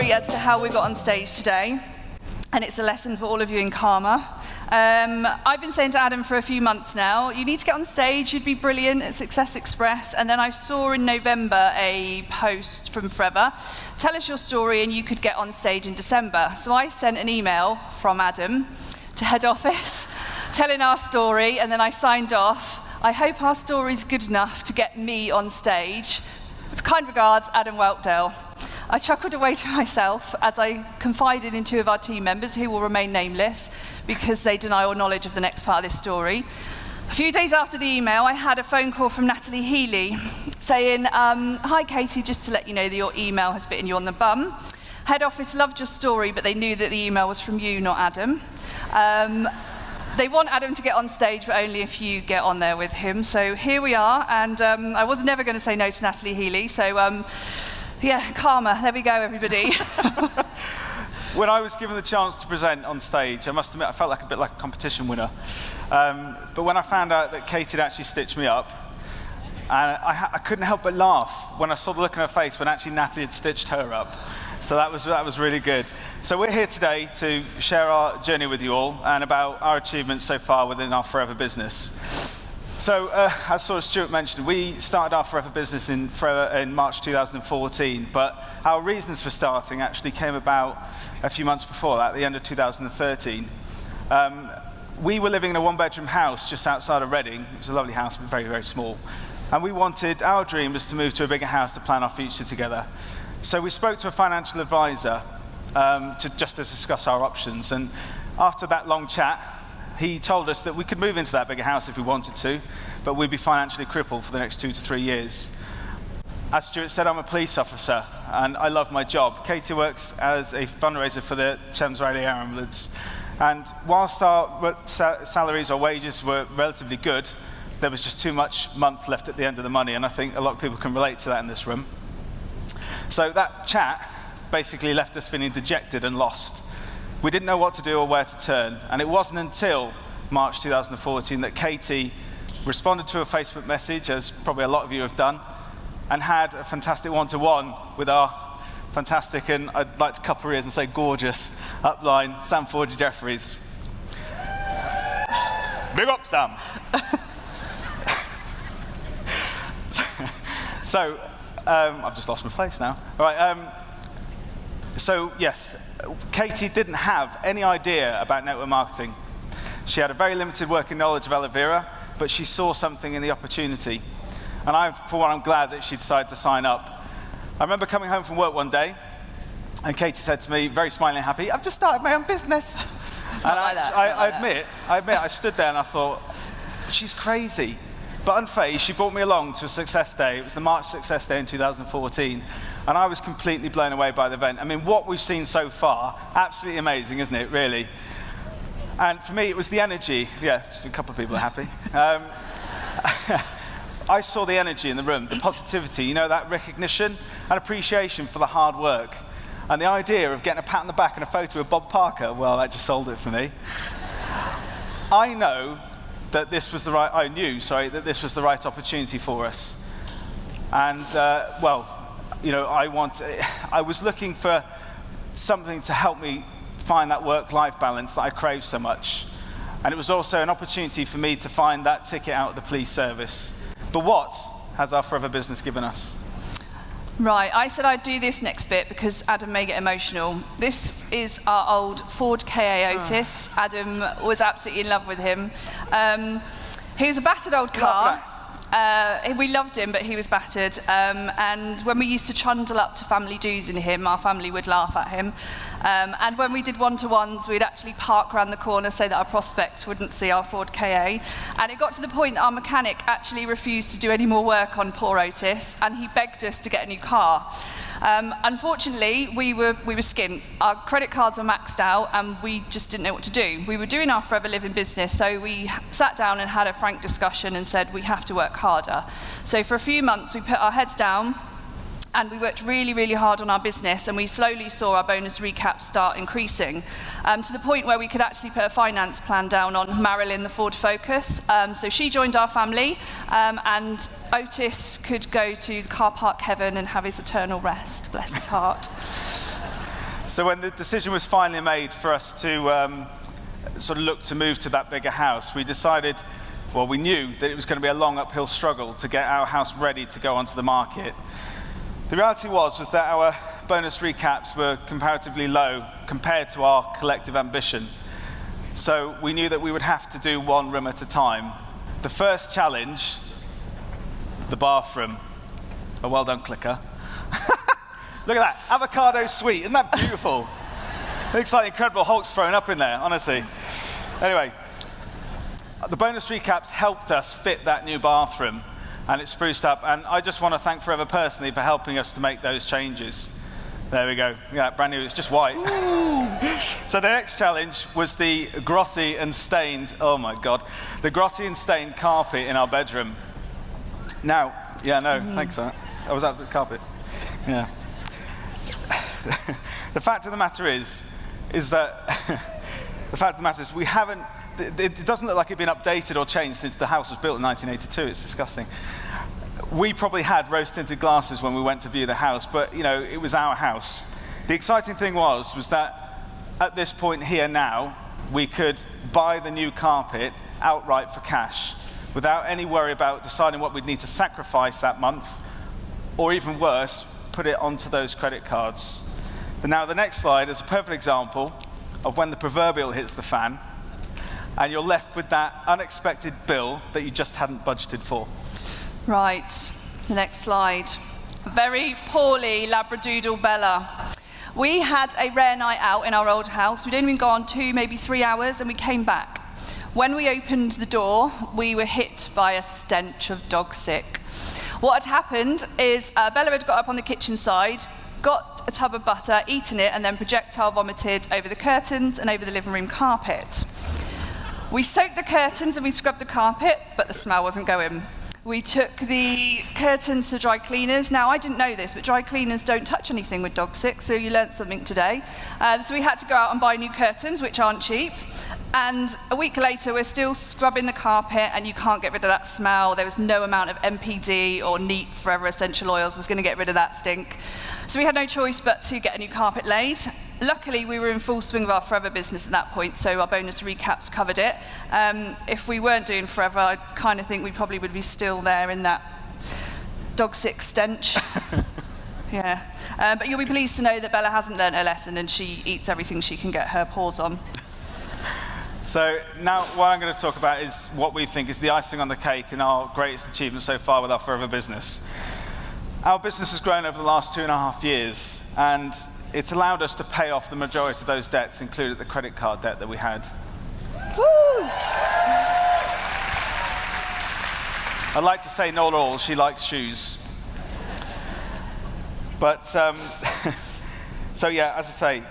story as to how we got on stage today, and it's a lesson for all of you in karma. I've been saying to Adam for a few months now, you need to get on stage, you'd be brilliant at Success Express. And then I saw in November a post from Forever, tell us your story and you could get on stage in December. So I sent an email from Adam to head office telling our story, and then I signed off. I hope our story's good enough to get me on stage. With kind regards, Adam Whelpdale. I chuckled away to myself as I confided in two of our team members who will remain nameless because they deny all knowledge of the next part of this story. A few days after the email, I had a phone call from Natalie Healy saying, hi Katie, just to let you know that your email has bitten you on the bum. Head office loved your story, but they knew that the email was from you, not Adam. They want Adam to get on stage, but only if you get on there with him. So here we are, and I was never going to say no to Natalie Healy, so yeah, karma, there we go, everybody. When I was given the chance to present on stage, I must admit I felt like a bit like a competition winner. But when I found out that Katie had actually stitched me up, I couldn't help but laugh when I saw the look on her face when actually Natalie had stitched her up. So that was really good. So we're here today to share our journey with you all and about our achievements so far within our Forever business. So, as sort of Stuart mentioned, we started our Forever business in March 2014, but our reasons for starting actually came about a few months before that, at the end of 2013. We were living in a one-bedroom house just outside of Reading. It was a lovely house, but very, very small. And we wanted, our dream was to move to a bigger house to plan our future together. So we spoke to a financial advisor to discuss our options. And after that long chat, he told us that we could move into that bigger house if we wanted to, but we'd be financially crippled for the next 2 to 3 years. As Stuart said, I'm a police officer, and I love my job. Katie works as a fundraiser for the Thames Valley Air Ambulance. And whilst our salaries or wages were relatively good, there was just too much month left at the end of the money, and I think a lot of people can relate to that in this room. So that chat basically left us feeling dejected and lost. We didn't know what to do or where to turn, and it wasn't until March 2014 that Katie responded to a Facebook message, as probably a lot of you have done, and had a fantastic one-to-one with our fantastic, and I'd like to cup her ears and say gorgeous, upline, Sam Forger-Jeffries. Big up, Sam. So, I've just lost my place now. All right, so yes, Katie didn't have any idea about network marketing. She had a very limited working knowledge of aloe vera, but she saw something in the opportunity. And for one, I'm glad that she decided to sign up. I remember coming home from work one day, and Katie said to me, very smiling and happy, I've just started my own business. And I admit, I stood there and I thought, she's crazy. But unfazed, she brought me along to a success day. It was the March Success Day in 2014. And I was completely blown away by the event. I mean, what we've seen so far, absolutely amazing, isn't it, really? And for me, it was the energy. Yeah, a couple of people are happy. I saw the energy in the room, the positivity, you know, that recognition and appreciation for the hard work. And the idea of getting a pat on the back and a photo of Bob Parker, well, that just sold it for me. I knew that this was the right opportunity for us. And, well, you know, I was looking for something to help me find that work-life balance that I crave so much. And it was also an opportunity for me to find that ticket out of the police service. But what has our Forever business given us? Right, I said I'd do this next bit because Adam may get emotional. This is our old Ford KA Otis. Adam was absolutely in love with him. He was a battered old car. We loved him, but he was battered. And when we used to trundle up to family dues in him, our family would laugh at him. And when we did one-to-ones, we'd actually park around the corner so that our prospect wouldn't see our Ford KA. And it got to the point that our mechanic actually refused to do any more work on poor Otis, and he begged us to get a new car. Unfortunately, we were skint. Our credit cards were maxed out, and we just didn't know what to do. We were doing our Forever Living business, so we sat down and had a frank discussion and said we have to work harder. So for a few months, we put our heads down, and we worked really, really hard on our business, and we slowly saw our bonus recaps start increasing to the point where we could actually put a finance plan down on Marilyn, the Ford Focus. So she joined our family, and Otis could go to car park heaven and have his eternal rest, bless his heart. So when the decision was finally made for us to sort of look to move to that bigger house, we decided, well, we knew that it was going to be a long uphill struggle to get our house ready to go onto the market. The reality was that our bonus recaps were comparatively low compared to our collective ambition. So we knew that we would have to do one room at a time. The first challenge, the bathroom. A well done, clicker. Look at that, avocado suite, isn't that beautiful? It looks like the Incredible Hulk's thrown up in there, honestly. Anyway, the bonus recaps helped us fit that new bathroom, and it spruced up, and I just want to thank Forever personally for helping us to make those changes. There we go. Yeah, brand new, it's just white. So the next challenge was the grotty and stained, oh my God, the grotty and stained carpet in our bedroom. Now, yeah, no, thanks for that. I was out the carpet. Yeah. The fact of the matter is we haven't, it doesn't look like it's been updated or changed since the house was built in 1982. It's disgusting. We probably had rose-tinted glasses when we went to view the house, but you know, it was our house. The exciting thing was that at this point here now, we could buy the new carpet outright for cash without any worry about deciding what we'd need to sacrifice that month, or even worse, put it onto those credit cards. And now the next slide is a perfect example of when the proverbial hits the fan, and you're left with that unexpected bill that you just hadn't budgeted for. Right, the next slide. Very poorly Labradoodle Bella. We had a rare night out in our old house. We'd only been gone 2, maybe 3 hours, and we came back. When we opened the door, we were hit by a stench of dog sick. What had happened is Bella had got up on the kitchen side, got a tub of butter, eaten it, and then projectile vomited over the curtains and over the living room carpet. We soaked the curtains and we scrubbed the carpet, but the smell wasn't going. We took the curtains to dry cleaners. Now, I didn't know this, but dry cleaners don't touch anything with dog sick, so you learnt something today. So we had to go out and buy new curtains, which aren't cheap. And a week later, we're still scrubbing the carpet, and you can't get rid of that smell. There was no amount of MPD or neat Forever Essential Oils was going to get rid of that stink. So we had no choice but to get a new carpet laid. Luckily, we were in full swing of our Forever business at that point, so our bonus recaps covered it. If we weren't doing Forever, I kind of think we probably would be still there in that dog sick stench. Yeah. But you'll be pleased to know that Bella hasn't learnt her lesson, and she eats everything she can get her paws on. So now what I'm going to talk about is what we think is the icing on the cake and our greatest achievement so far with our Forever business. Our business has grown over the last 2.5 years, and it's allowed us to pay off the majority of those debts, including the credit card debt that we had. Woo! I'd like to say not all, she likes shoes. But, so yeah, as I say,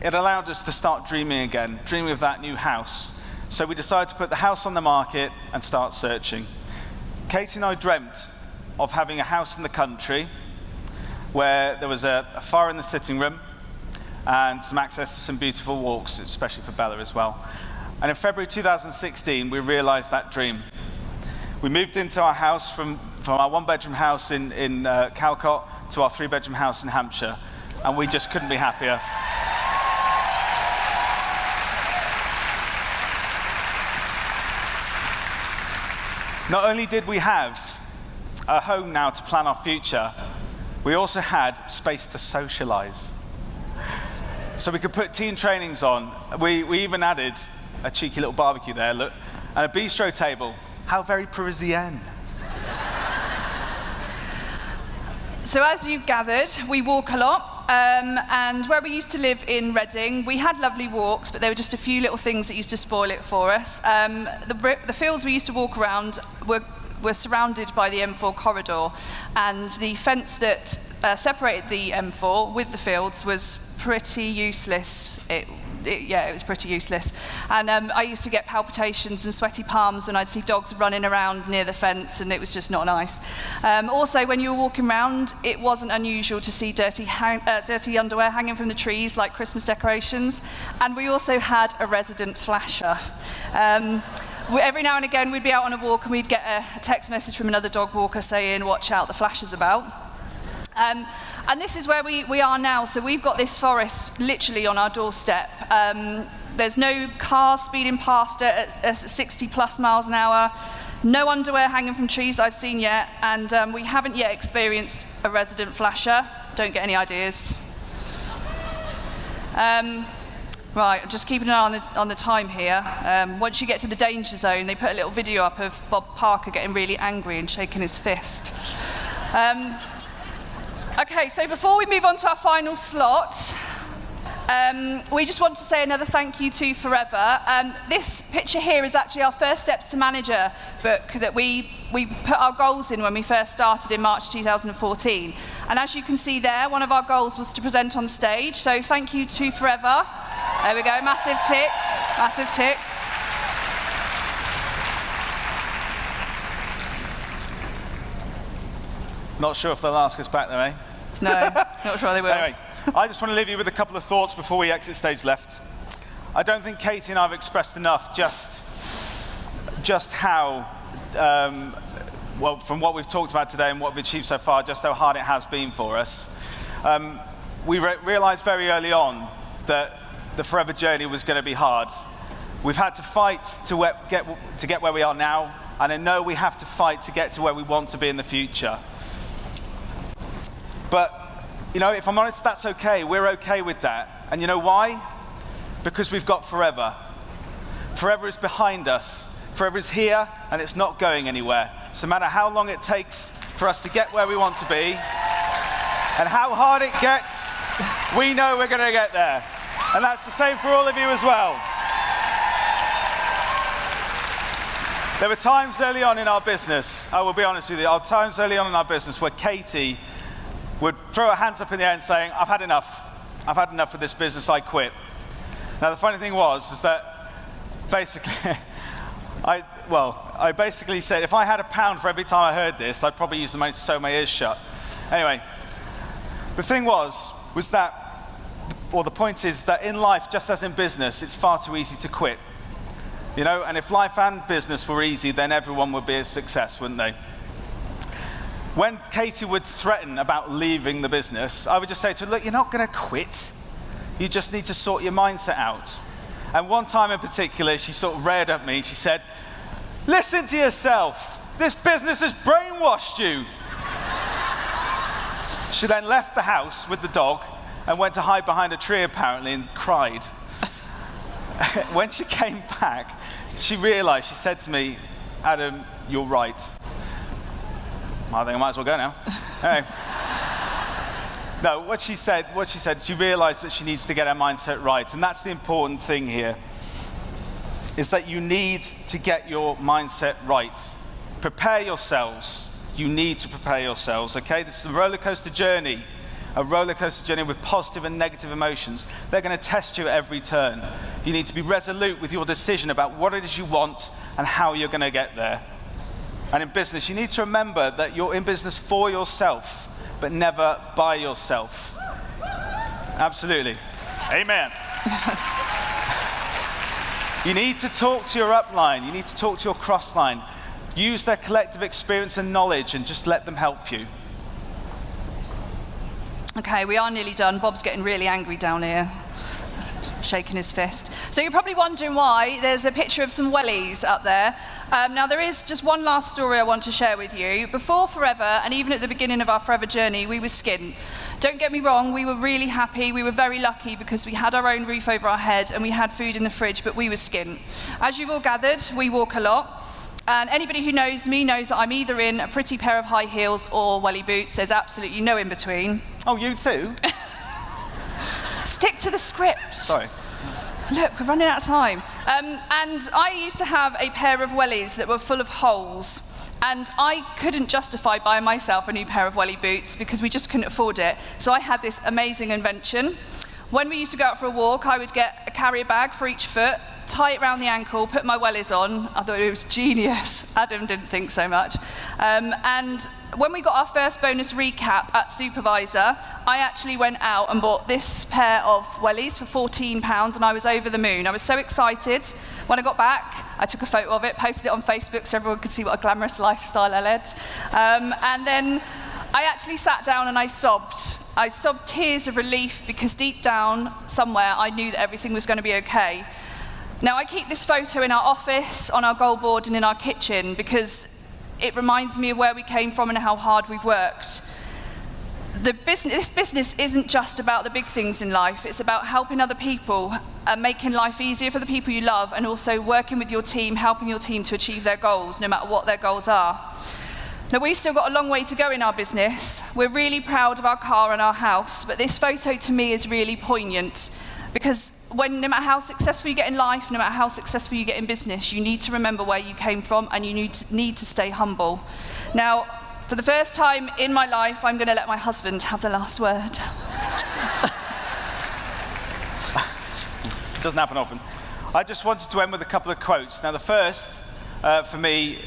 it allowed us to start dreaming again, dreaming of that new house. So we decided to put the house on the market and start searching. Katie and I dreamt of having a house in the country where there was a fire in the sitting room and some access to some beautiful walks, especially for Bella as well. And in February 2016, we realized that dream. We moved into our house from our 1-bedroom house in Calcott to our 3-bedroom house in Hampshire, and we just couldn't be happier. Not only did we have a home now to plan our future, we also had space to socialize. So we could put teen trainings on. We even added a cheeky little barbecue there, look, and a bistro table. How very Parisienne. So as you've gathered, we walk a lot. And where we used to live in Reading, we had lovely walks, but there were just a few little things that used to spoil it for us. The fields we used to walk around were surrounded by the M4 corridor, and the fence that separated the M4 with the fields was pretty useless. It was pretty useless. And I used to get palpitations and sweaty palms when I'd see dogs running around near the fence, and it was just not nice. Also, when you were walking around, it wasn't unusual to see dirty underwear hanging from the trees like Christmas decorations. And we also had a resident flasher. Every now and again, we'd be out on a walk and we'd get a text message from another dog walker saying, "Watch out, the flasher's about." And this is where we are now. So we've got this forest literally on our doorstep. There's no cars speeding past it at 60 plus miles an hour. No underwear hanging from trees that I've seen yet. And we haven't yet experienced a resident flasher. Don't get any ideas. Right, I'm just keeping an eye on the time here. Once you get to the danger zone, they put a little video up of Bob Parker getting really angry and shaking his fist. Okay, so before we move on to our final slot, we just want to say another thank you to Forever. This picture here is actually our First Steps to Manager book that we put our goals in when we first started in March 2014. And as you can see there, one of our goals was to present on stage. So thank you to Forever. There we go, massive tick, massive tick. Not sure if they'll ask us back though, eh? No, not sure they will. Anyway, I just want to leave you with a couple of thoughts before we exit stage left. I don't think Katie and I have expressed enough just how, well, from what we've talked about today and what we've achieved so far, just how hard it has been for us. We realized very early on that the Forever journey was going to be hard. We've had to fight to get where we are now, and I know we have to fight to get to where we want to be in the future. But, you know, if I'm honest, that's okay. We're okay with that. And you know why? Because we've got Forever. Forever is behind us. Forever is here, and it's not going anywhere. So no matter how long it takes for us to get where we want to be, and how hard it gets, we know we're going to get there. And that's the same for all of you as well. There were times early on in our business, I will be honest with you, there were times early on in our business where Katie would throw her hands up in the air and saying, I've had enough. I've had enough of this business, I quit. Now the funny thing is that basically, I basically said, if I had £1 for every time I heard this, I'd probably use the money to sew my ears shut. Anyway, the thing was that, or the point is that in life, just as in business, it's far too easy to quit. You know, and if life and business were easy, then everyone would be a success, wouldn't they? When Katie would threaten about leaving the business, I would just say to her, look, you're not going to quit. You just need to sort your mindset out. And one time in particular, she sort of reared at me. She said, listen to yourself. This business has brainwashed you. She then left the house with the dog and went to hide behind a tree, apparently, and cried. When she came back, she realized, she said to me, Adam, you're right. I think I might as well go now. Anyway. No, what she said, she realized that she needs to get her mindset right. And that's the important thing here, is that you need to get your mindset right. Prepare yourselves. You need to prepare yourselves, okay? This is a roller coaster journey with positive and negative emotions. They're going to test you at every turn. You need to be resolute with your decision about what it is you want and how you're going to get there. And in business, you need to remember that you're in business for yourself, but never by yourself. Absolutely. Amen. You need to talk to your upline. You need to talk to your crossline. Use their collective experience and knowledge and just let them help you. Okay, we are nearly done. Bob's getting really angry down here, shaking his fist. So you're probably wondering why there's a picture of some wellies up there. Now there is just one last story I want to share with you. Before Forever, and even at the beginning of our Forever journey, we were skint. Don't get me wrong, we were really happy. We were very lucky because we had our own roof over our head and we had food in the fridge, but we were skint. As you've all gathered, we walk a lot. And anybody who knows me knows that I'm either in a pretty pair of high heels or welly boots. There's absolutely no in between. Oh, you too? Stick to the script. Sorry. Look, we're running out of time. And I used to have a pair of wellies that were full of holes. And I couldn't justify buying myself a new pair of welly boots because we just couldn't afford it. So I had this amazing invention. When we used to go out for a walk, I would get a carrier bag for each foot, tie it around the ankle, put my wellies on. I thought it was genius. Adam didn't think so much. And when we got our first bonus recap at Supervisor, I actually went out and bought this pair of wellies for £14, and I was over the moon. I was so excited. When I got back, I took a photo of it, posted it on Facebook so everyone could see what a glamorous lifestyle I led. And then I actually sat down and I sobbed. I sobbed tears of relief because deep down, somewhere, I knew that everything was going to be okay. Now, I keep this photo in our office, on our goal board, and in our kitchen because it reminds me of where we came from and how hard we've worked. This business isn't just about the big things in life. It's about helping other people, making life easier for the people you love, and also working with your team, helping your team to achieve their goals, no matter what their goals are. Now, we've still got a long way to go in our business. We're really proud of our car and our house, but this photo to me is really poignant because no matter how successful you get in life, no matter how successful you get in business, you need to remember where you came from and you need to stay humble. Now, for the first time in my life, I'm going to let my husband have the last word. It doesn't happen often. I just wanted to end with a couple of quotes. Now, the first, for me,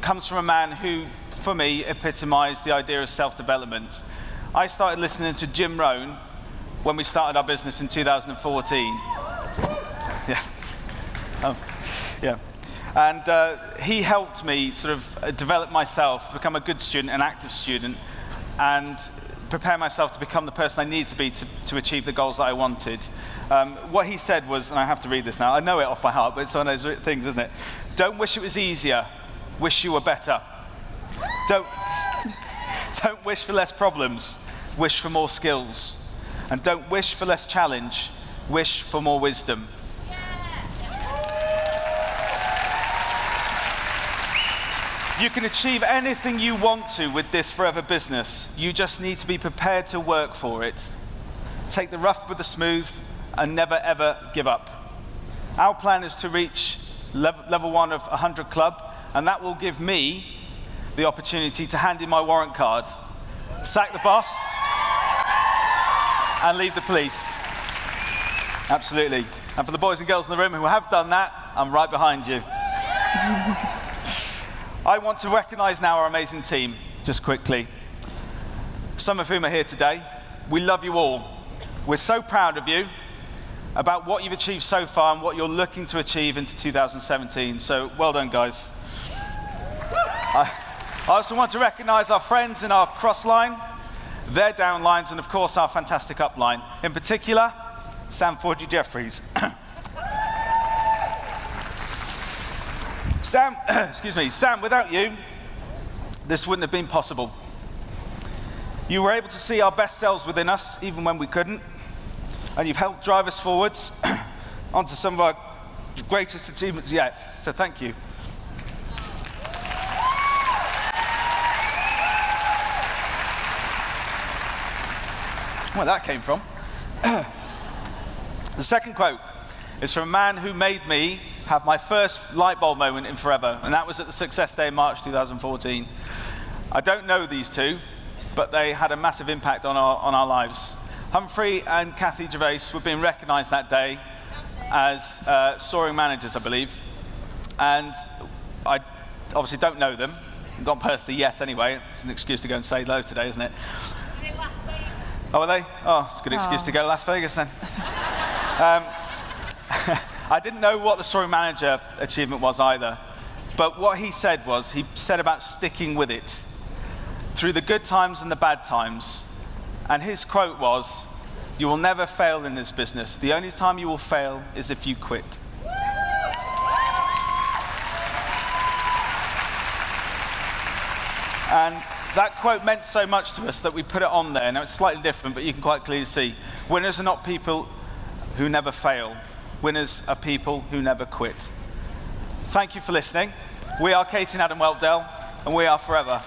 comes from a man who, for me, epitomised the idea of self-development. I started listening to Jim Rohn when we started our business in 2014. Yeah. Yeah. And he helped me sort of develop myself, become a good student, an active student, and prepare myself to become the person I need to be to achieve the goals that I wanted. What he said was, and I have to read this now, I know it off by heart, but it's one of those things, isn't it? Don't wish it was easier, wish you were better. Don't wish for less problems, wish for more skills. And don't wish for less challenge, wish for more wisdom. You can achieve anything you want to with this forever business. You just need to be prepared to work for it. Take the rough with the smooth and never ever give up. Our plan is to reach level 1 of 100 Club, and that will give me the opportunity to hand in my warrant card, sack the boss, and leave the police. Absolutely. And for the boys and girls in the room who have done that, I'm right behind you. I want to recognize now our amazing team, just quickly. Some of whom are here today. We love you all. We're so proud of you about what you've achieved so far and what you're looking to achieve into 2017. So well done, guys. I also want to recognize our friends in our cross line, their down lines, and of course our fantastic up line. In particular, Sam Forgy Jeffries. Sam, excuse me, Sam, without you, this wouldn't have been possible. You were able to see our best selves within us, even when we couldn't, and you've helped drive us forwards onto some of our greatest achievements yet. So thank you. Where that came from. The second quote is from a man who made me have my first light bulb moment in forever, and that was at the Success Day in March 2014. I don't know these two, but they had a massive impact on our lives. Humphrey and Kathy Gervais were being recognised that day as soaring managers, I believe, and I obviously don't know them, not personally yet anyway. It's an excuse to go and say hello today, isn't it? Oh, are they? Oh, it's a good excuse to go to Las Vegas then. I didn't know what the soaring manager achievement was either, but what he said was, he said about sticking with it through the good times and the bad times. And his quote was, "You will never fail in this business. The only time you will fail is if you quit." And that quote meant so much to us that we put it on there. Now it's slightly different, but you can quite clearly see, winners are not people who never fail. Winners are people who never quit. Thank you for listening. We are Katie and Adam Whelpdale, and we are forever.